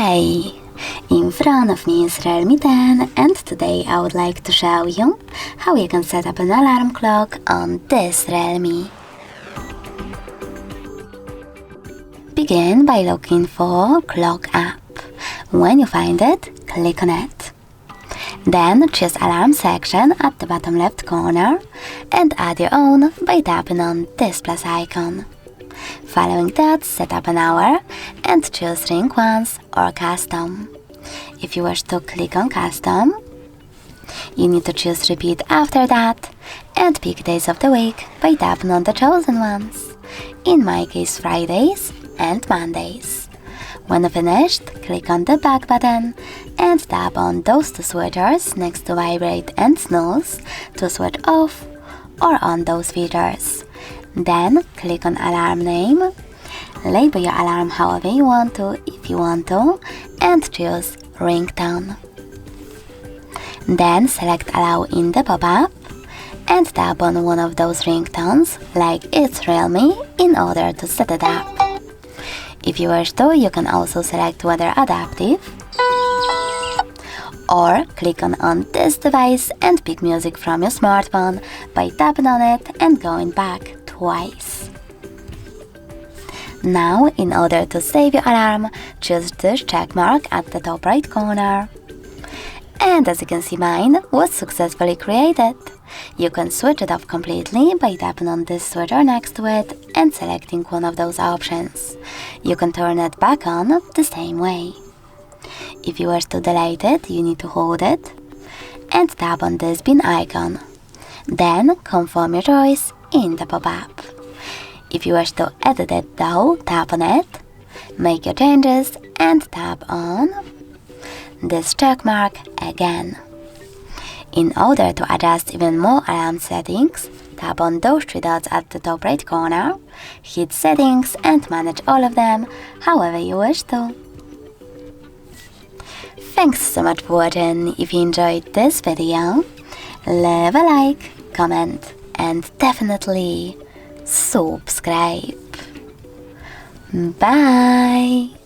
Hey! In front of me is REALME 10 and today I would like to show you how you can set up an alarm clock on this REALME. Begin by looking for Clock app. When you find it, click on it. Then choose Alarm section at the bottom left corner and add your own by tapping on this plus icon. Following that, set up an hour and choose Ring Once or Custom. If you wish to click on Custom, you need to choose Repeat after that and pick days of the week by tapping on the chosen ones. In my case, Fridays and Mondays. When finished, click on the back button and tap on those two switchers next to Vibrate and Snooze to switch off or on those features. Then click on Alarm name, label your alarm however you want to if you want to, and choose Ringtone. Then select Allow in the pop-up and tap on one of those ringtones like It's REALME in order to set it up. If you wish to, you can also select whether adaptive or click on this device and pick music from your smartphone by tapping on it and going back twice. Now, in order to save your alarm, choose this check mark at the top right corner. And as you can see, mine was successfully created. You can switch it off completely by tapping on this switcher next to it and selecting one of those options. You can turn it back on the same way. If you wish to delete it, you need to hold it and tap on this bin icon. Then confirm your choice in the pop-up. If you wish to edit it though, tap on it, make your changes and tap on this check mark again. In order to adjust even more alarm settings, tap on those three dots at the top right corner, hit settings and manage all of them however you wish to. Thanks so much for watching. If you enjoyed this video, leave a like, comment and definitely subscribe. Bye!